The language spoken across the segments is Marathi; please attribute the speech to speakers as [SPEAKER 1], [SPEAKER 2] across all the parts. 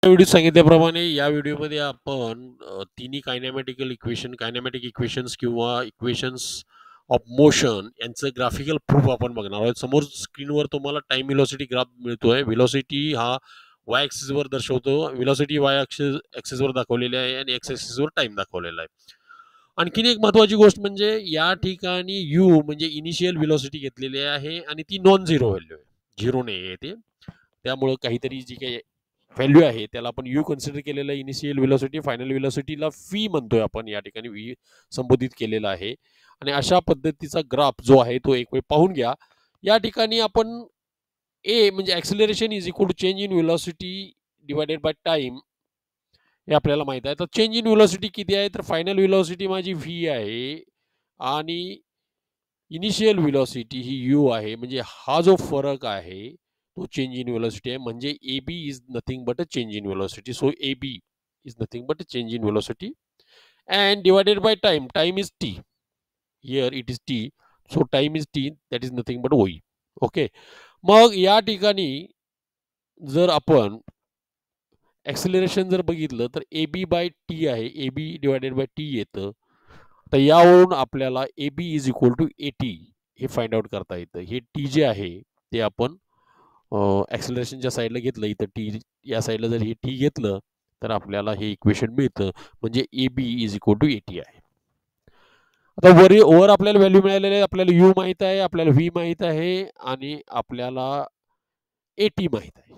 [SPEAKER 1] व्हिडिओ सांगितल्याप्रमाणे या व्हिडिओमध्ये आपण तिन्ही कायनॅमॅटिक इक्वेशन्स किंवा इक्वेशन्स ऑफ मोशन यांचं ग्राफिकल प्रूफ आपण बघणार आहोत. समोर स्क्रीनवर तुम्हाला टाइम व्हेलॉसिटी ग्राफ मिळतोय. व्हेलॉसिटी हा वाय ॲक्सिसवर दर्शवतो. व्हेलॉसिटी वाय ॲक्सिसवर दाखवलेली आहे आणि एक्स ॲक्सिसवर टाइम दाखवलेला आहे. आणखीन एक महत्वाची गोष्ट म्हणजे या ठिकाणी यू म्हणजे इनिशियल व्हेलॉसिटी घेतलेली आहे आणि ती नॉन झिरो व्हॅल्यू आहे, झिरो नाही आहे ते. त्यामुळं काहीतरी जी काही व्हॅल्यू आहे त्याला आपण यू कन्सिडर केलेलं आहे. इनिशियल व्हेलॉसिटी, फायनल व्हेलॉसिटीला फी म्हणतोय आपण, या ठिकाणी व्ही संबोधित केलेला आहे. आणि अशा पद्धतीचा ग्राफ जो आहे तो एक वेळ पाहून घ्या. या ठिकाणी आपण ए म्हणजे acceleration is equal to change in velocity divided by time हे आपल्याला माहित आहे. तर चेंज इन व्हेलॉसिटी किती आहे, तर फायनल व्हेलॉसिटी माझी व्ही आहे आणि इनिशियल व्हेलॉसिटी ही यू आहे. म्हणजे हा जो फरक आहे तो चेंज इन व्हेलॉसिटी आहे. म्हणजे a b is nothing but a change in velocity. So a b is nothing but a change in velocity and divided by time. Time is t, here it is t, so time is t, that is nothing but ओई. ओके. मग या ठिकाणी जर आपण ॲक्सिलरेशन जर बघितलं तर ए बी बाय टी आहे, a b divided by t येतं. तर यावरून आपल्याला a b is equal to a t हे फाइंड आउट करता येतं. हे टी जे आहे ते आपण ॲक्सिलरेशनच्या साईडला घेतलं, इथं टी या साईडला जर हे टी घेतलं तर आपल्याला हे इक्वेशन मिळतं. म्हणजे a b is equal to a t आहे. आता वर आपल्याला व्हॅल्यू मिळालेली आहे. आपल्याला यू माहीत आहे, आपल्याला व्ही माहीत आहे आणि आपल्याला ए टी माहीत आहे.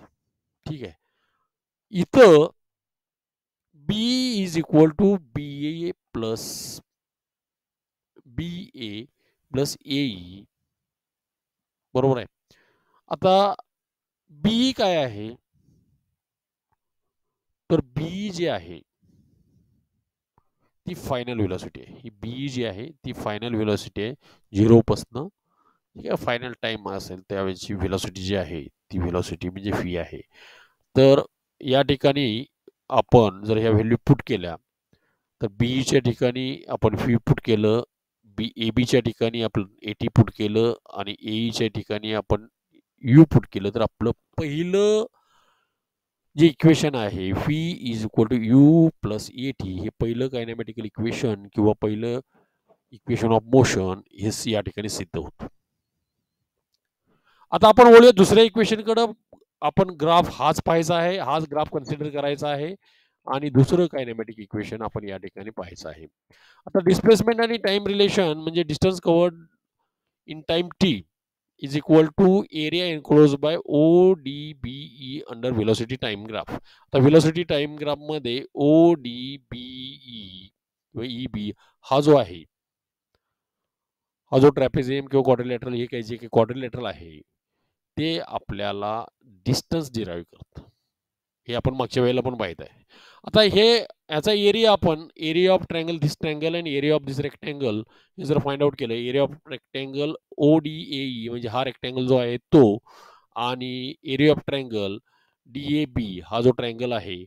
[SPEAKER 1] ठीक आहे. इथं b is equal to b a plus b a plus a बरोबर आहे. आता बी काय आहे, तर बी जे आहे ती फायनल व्हेलॉसिटी आहे. ही बी जी आहे ती फायनल व्हेलॉसिटी आहे, झिरोपासनं ठीक आहे फायनल टाइम असेल त्यावेळेची व्हेलॉसिटी जी आहे ती व्हेलॉसिटी म्हणजे फी आहे. तर या ठिकाणी आपण जर ह्या व्हॅल्यू पुट केल्या तर बीच्या ठिकाणी आपण फी पुट केलं, ए बीच्या ठिकाणी आपण ए टी पुट केलं आणि एईच्या ठिकाणी आपण यू पुट केलं तर आपलं पहिलं जे इक्वेशन आहे v is equal to u plus a t हे पहिलं कायनॅमॅटिकल इक्वेशन किंवा पहिलं इक्वेशन ऑफ मोशन हे या ठिकाणी सिद्ध होतं. आता आपण बोलूया दुसऱ्या इक्वेशनकडे. आपण ग्राफ हाच पाहायचा आहे, हाच ग्राफ कन्सिडर करायचा आहे आणि दुसरं कायनॅमॅटिक इक्वेशन आपण या ठिकाणी पाहायचं आहे. आता डिस्प्लेसमेंट आणि टाइम रिलेशन म्हणजे distance covered in time T is equal to area enclosed by ODBE under velocity time graph. आता velocity time graph मध्ये ODBE किंवा EB हा जो आहे, हा जो ट्रॅपेझियम किंवा क्वाड्रिलॅटरल हे काही जे काही क्वाड्रिलॅटरल आहे ते आपल्याला डिस्टन्स डिराईव्ह करतं. हे आपण मागच्या वेळेला पण पाहित आहे. आता हे याचा एरिया आपण area of triangle this triangle आणि एरिया ऑफ दिस रेक्टँगल हे जर फाइंड आउट केलं, एरिया ऑफ रेक्टँगल ODAE म्हणजे हा रेक्टँगल जो आहे तो आणि एरिया ऑफ ट्रँगल DAB हा जो ट्रँगल आहे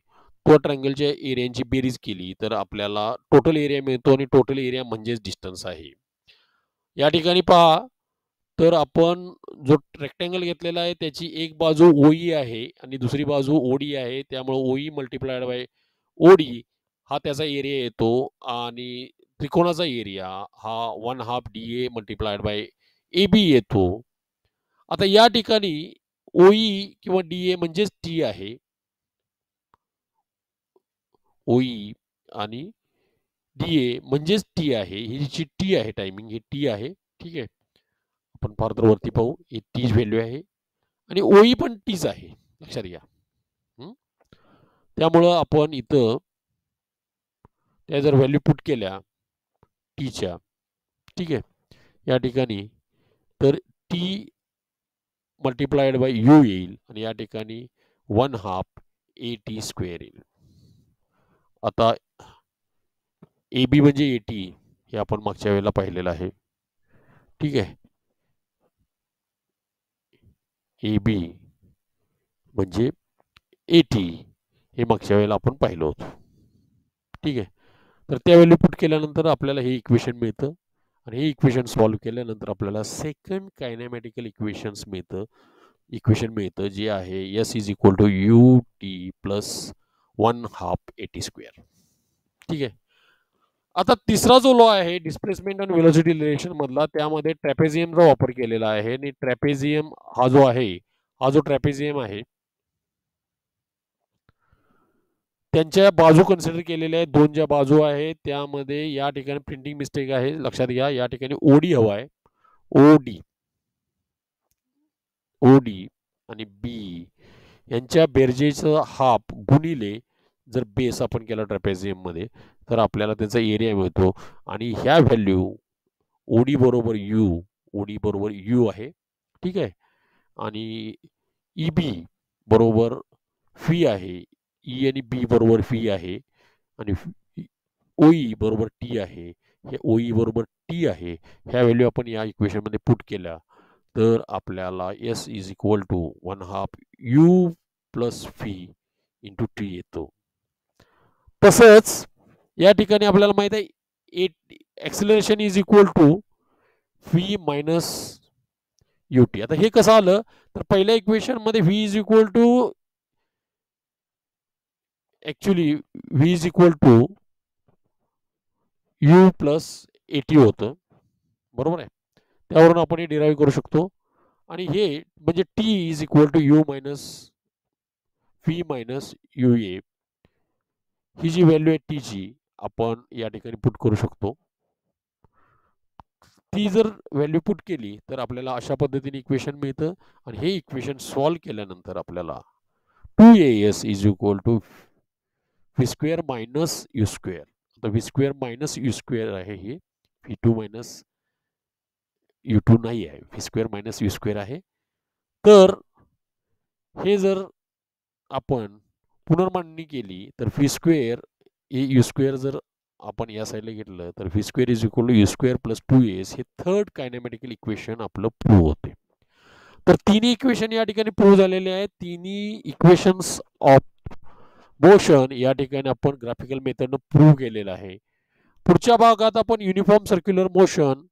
[SPEAKER 1] तो ट्रँगलच्या एरियांची बेरीज केली तर आपल्याला टोटल एरिया मिळतो आणि टोटल एरिया म्हणजेच डिस्टन्स आहे. या ठिकाणी पहा तर आपण जो रेक्टँगल घेतलेला आहे त्याची एक बाजू ओई आहे आणि दुसरी बाजू ओडी आहे. त्यामुळे ओई मल्टिप्लाइड बाय ओडी हा त्याचा एरिया येतो आणि त्रिकोणाचा एरिया हा 1/2 DA मल्टिप्लाइड बाय AB येतो. आता या ठिकाणी ओई किंवा DA म्हणजेच टी आहे, ओई आणि DA म्हणजेच टी आहे. ही जी टी आहे टायमिंग ही टी आहे. ठीक आहे. आपण फार्दर वरती पाहू, ही तीच व्हॅल्यू आहे आणि ओई पण तीच आहे, लक्षात घ्या. त्यामुळं आपण इथं त्या जर व्हॅल्यू पुट केल्या टीच्या, ठीक आहे, या ठिकाणी तर टी मल्टिप्लाइड बाय यू येईल आणि या ठिकाणी 1/2 AT² येईल. आता ए बी म्हणजे AT हे आपण मागच्या वेळेला पाहिलेलं आहे. ठीक आहे. ए बी म्हणजे AT हे मागच्या वेळेला आपण पाहिलं होतं. ठीक आहे. तर त्या व्हॅल्यू पुट केल्यानंतर आपल्याला हे इक्वेशन मिळतं आणि हे इक्वेशन सॉल्व्ह केल्यानंतर आपल्याला सेकंड कायनॅमॅटिकल इक्वेशन मिळतं जे आहे s is equal to u t plus 1/2 AT². ठीक आहे. आता तिसरा जो लॉ आहे डिस्प्लेसमेंट आणि व्हेलॉसिटी रिलेशन मधला, त्यामध्ये ट्रॅपेझियमचा वापर केलेला आहे. आणि ट्रॅपेझियम हा जो आहे, हा जो ट्रॅपेझियम आहे त्यांच्या बाजू कन्सिडर केलेल्या आहेत. 2 ज्या बाजू आहेत त्यामध्ये या ठिकाणी प्रिंटिंग मिस्टेक आहे, लक्षात घ्या. या ठिकाणी ओडी हवा आहे, ओडी ओडी आणि बी यांच्या बेरजेचं हाफ गुणिले जर बेस आपण केला ट्रॅपेझियम मध्ये, तर आपल्याला त्याचा एरिया मिळतो. आणि ह्या व्हॅल्यू ओडी बरोबर यू आहे. ठीक आहे. आणि ईबी बरोबर फी आहे, ई आणि बी बरोबर फी आहे. आणि ओई बरोबर टी आहे, हे ओई बरोबर टी आहे. ह्या व्हॅल्यू आपण या इक्वेशनमध्ये पुट केल्या तर आपल्याला s is equal to 1/2 u plus v into t येतो. तसंच या ठिकाणी आपल्याला माहित आहे acceleration is equal to v minus u t. आता हे कसं आलं तर पहिल्या इक्वेशनमध्ये v is equal to actually v is equal to u plus a t होतं, बरोबर आहे. त्यावरून आपण हे डिराईव्ह करू शकतो. आणि हे म्हणजे t is equal to u minus v minus u a, ही जी व्हॅल्यू आहे टीची आपण या ठिकाणी पुट करू शकतो. ती जर व्हॅल्यू पुट केली तर आपल्याला अशा पद्धतीने इक्वेशन मिळतं. आणि हे इक्वेशन सॉल्व्ह केल्यानंतर आपल्याला 2as is equal to v square minus u square. आता v square minus u square आहे, हे V2 मायनस U2 नाही आहे, v square minus u square आहे. तर हे जर आपण पुनर्मांडणी केली तर व्ही स्क्वेअर हे यू स्क्वेअर जर आपण या साईडला घेतलं तर v square is equal to u square plus 2as हे थर्ड कायनेमॅटिकल इक्वेशन आपलं प्रूव्ह होते. तर तिन्ही इक्वेशन या ठिकाणी प्रूव्ह झालेले आहेत. तिन्ही इक्वेशन्स ऑफ मोशन या ठिकाणी आपण ग्राफिकल मेथडनं प्रूव्ह केलेलं आहे. पुढच्या भागात आपण युनिफॉर्म सर्क्युलर मोशन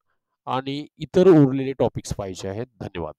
[SPEAKER 1] आणि इतर उरलेले टॉपिक्स पाहायचे आहेत. धन्यवाद.